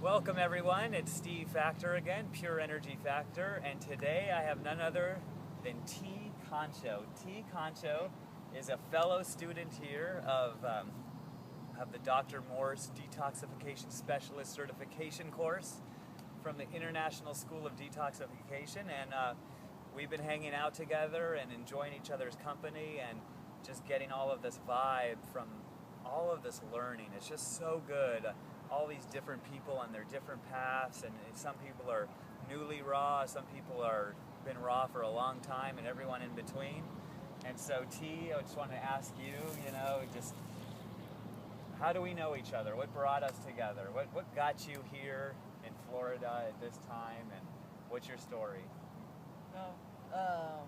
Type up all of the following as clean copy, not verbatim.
Welcome everyone, it's Steve Factor again, Pure Energy Factor, and today I have none other than T. Concho. T. Concho is a fellow student here of the Dr. Morse Detoxification Specialist Certification course from the International School of Detoxification, and we've been hanging out together and enjoying each other's company and just getting all of this vibe from all of this learning. It's just so good. All these different people on their different paths, and some people are newly raw, some people are been raw for a long time, and everyone in between. And so T, I just want to ask you, just how do we know each other? What brought us together? What got you here in Florida at this time, and what's your story? Well,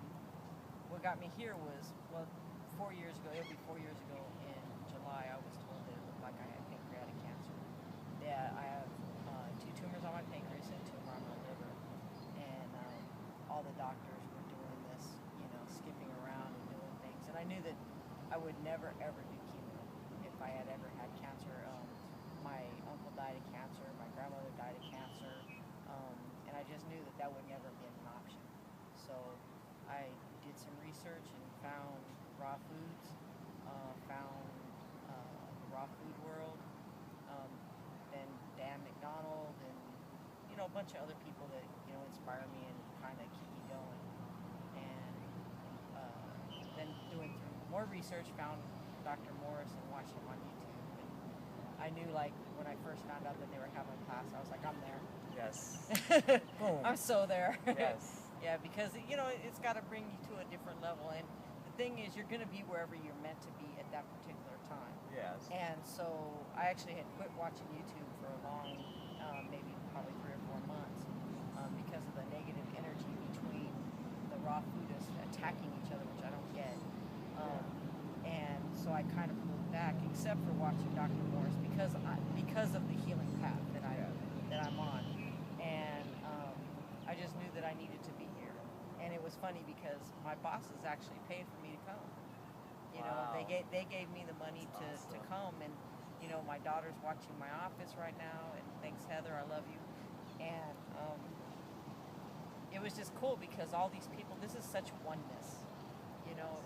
what got me here was, 4 years ago, it'll be 4 years ago in July, I was told that it looked like I had pancreatic cancer. That I have 2 tumors on my pancreas and 2 on my liver. And all the doctors were doing this, skipping around and doing things. And I knew that I would never, ever do chemo if I had ever had cancer. My uncle died of cancer, my grandmother died of cancer, and I just knew that that would never be an option. So I did some research and found raw foods, found the raw food world, then Dan McDonald, and a bunch of other people that inspire me and kind of keep me going. And then doing more research, found Dr. Morse and watched him on YouTube. And I knew, like, when I first found out that they were having a class, I was like, I'm there. Yes. Boom. I'm so there. Yes. Yeah, because it's got to bring you to a different level. And the thing is, you're going to be wherever you're meant to be at that particular time. Yes. And so I actually had quit watching YouTube for a long, maybe probably 3 or 4 months, because of the negative energy between the raw foodists attacking each other, which I don't get. And so I kind of pulled back, except for watching Dr. Morse because of the healing path that I'm on. And I just knew that I needed to be here. And it was funny because my bosses actually paid for me to come. Wow. They gave me the money to come, and my daughter's watching my office right now, and thanks Heather, I love you. And it was just cool because all these people, this is such oneness.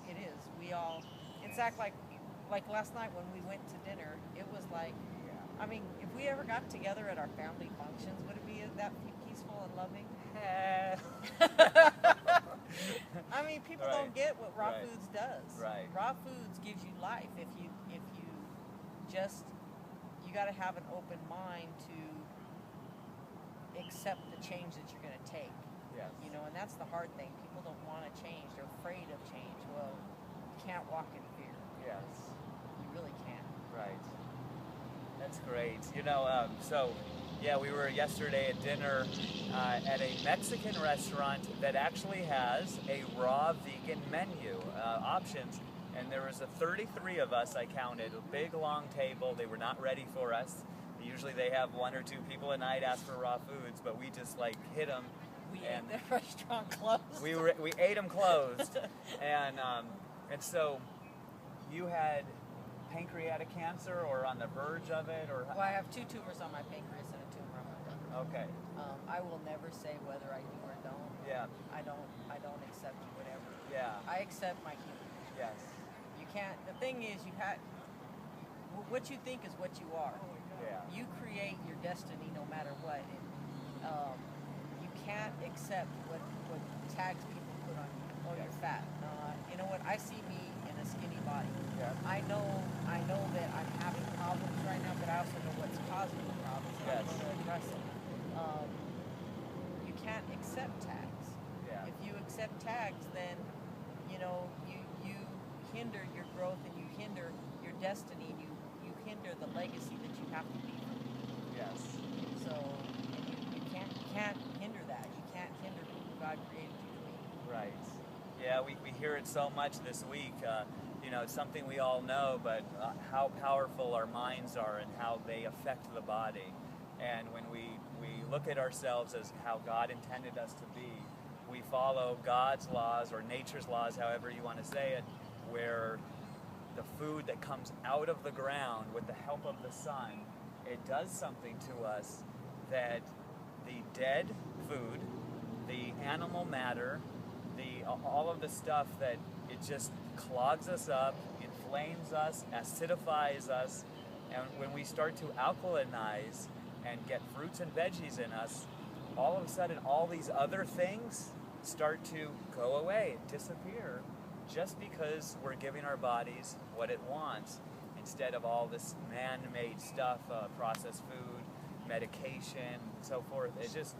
It is. We all, in fact, like last night when we went to dinner, it was like, I mean, if we ever got together at our family functions, would it be that peaceful and loving? I mean, people don't get what raw foods does. Right. Raw foods gives you life. If you just, you got to have an open mind to accept the change that you're going to take. Yes. And that's the hard thing. People don't want to change. They're afraid of change. Well, you can't walk in fear. Yes. You really can't. Right. That's great. We were yesterday at dinner at a Mexican restaurant that actually has a raw vegan menu options, and there was 33 of us, I counted, a big long table. They were not ready for us. Usually they have 1 or 2 people a night ask for raw foods, but we just hit them. We ate the restaurant closed. We ate them closed, and so you had pancreatic cancer, or on the verge of it, or? Well, I have 2 tumors on my pancreas and a tumor on my liver. Okay. I will never say whether I do or don't. Yeah. I don't accept whatever. Yeah. I accept my human. Yes. You can't. The thing is, what you think is what you are. Yeah. You create your destiny no matter what. And, you can't accept what tags people put on you. Oh, you're fat. You know what? I see me in a skinny body. Yeah. I know that I'm having problems right now, but I also know what's causing the problems, and I'm going to address it. You can't accept tags. Yeah. If you accept tags, then you hinder your growth, and you hinder your destiny, and you hinder the legacy that you have to be. Yes. So you can't hinder that. You can't hinder who God created you to be. Right. Yeah, we hear it so much this week. It's something we all know, but how powerful our minds are and how they affect the body. And when we look at ourselves as how God intended us to be, we follow God's laws, or nature's laws, however you want to say it, where the food that comes out of the ground with the help of the sun, it does something to us that the dead food, the animal matter, all of the stuff that it just clogs us up, inflames us, acidifies us, and when we start to alkalinize and get fruits and veggies in us, all of a sudden all these other things start to go away, disappear, just because we're giving our bodies what it wants instead of all this man-made stuff, processed food, medication, so forth. It just,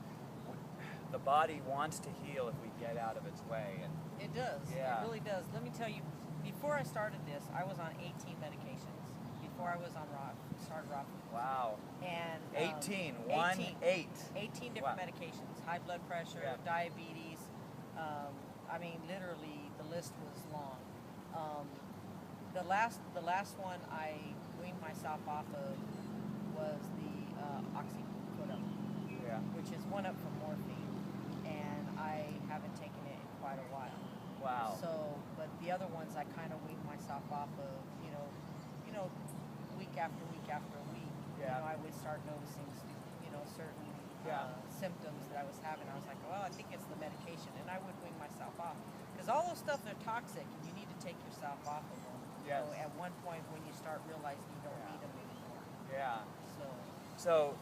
the body wants to heal if we get out of its way. And it does. Yeah. It really does. Let me tell you, before I started this, I was on 18 medications. Before I was on started raw food. Wow. And 18, 18 different medications. High blood pressure, diabetes. I mean, literally, the list was long. The last one I weaned myself off of was the oxycodone, which is one up from morphine, and I haven't taken it in quite a while. Wow. So, but the other ones I kind of weaned myself off of, week after week after week. Yeah. I would start noticing, certain symptoms that I was having. I was like, well, I think it's the medication, and I would wean myself off because all those stuff are toxic, and you need to take yourself off of them. Yes. So at one point, when you start realizing you don't need them anymore. Yeah. So So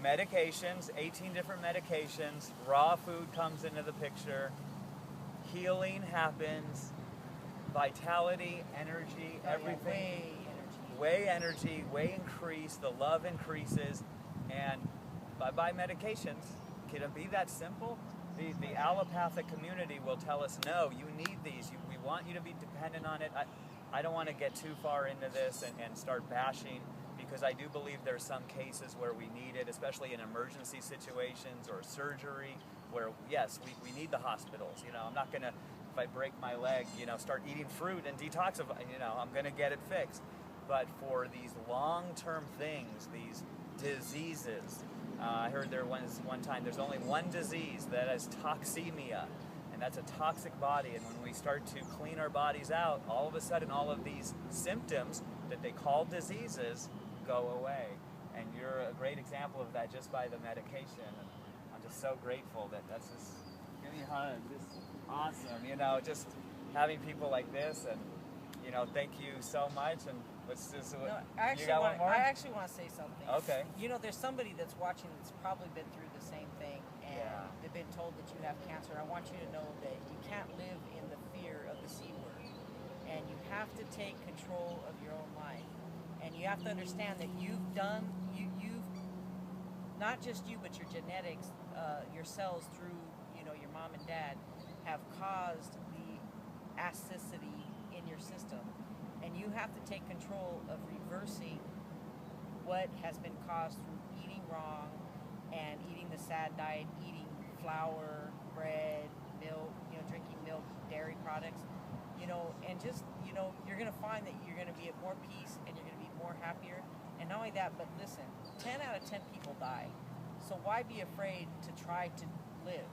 medications, 18 different medications, raw food comes into the picture, healing happens, vitality, energy, everything. Way energy, way increase, the love increases, and bye-bye medications. Can it be that simple? The allopathic community will tell us, no, you need these. We want you to be dependent on it. I don't want to get too far into this and start bashing, because I do believe there's some cases where we need it, especially in emergency situations or surgery, where, yes, we need the hospitals. I'm not going to, if I break my leg, start eating fruit and detoxify. I'm going to get it fixed. But for these long-term things, these diseases, I heard there was one time there's only one disease that is toxemia, and that's a toxic body. And when we start to clean our bodies out, all of a sudden all of these symptoms that they call diseases go away. And you're a great example of that just by the medication. And I'm just so grateful that's just, give me a hug, just awesome, just having people like this, and thank you so much. And let's just, I actually want to say something. Okay. There's somebody that's watching that's probably been through the same thing, and they've been told that you have cancer. I want you to know that you can't live in the fear of the C word, and you have to take control of your own life. And you have to understand that you've not just you, but your genetics, your cells through, your mom and dad have caused the acidity in your system. And you have to take control of reversing what has been caused through eating wrong and eating the SAD diet, eating flour, bread, milk, drinking milk, dairy products, and just, you're going to find that you're going to be at more peace and you're going to be more happier. And not only that, but listen, 10 out of 10 people die. So why be afraid to try to live?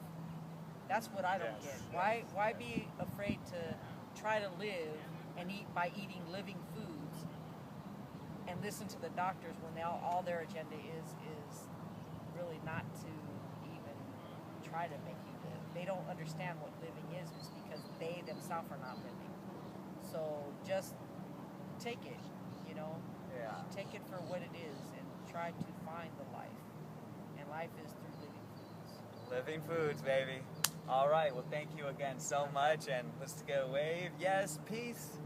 That's what I don't get. Why be afraid to try to live and eat by eating living foods and listen to the doctors when all their agenda is really not to even try to make you live. They don't understand what living is because they themselves are not living. So just take it, take it for what it is and try to find the life. And life is through living foods. Living foods, baby. All right, well, thank you again so much, and let's go wave. Yes, peace.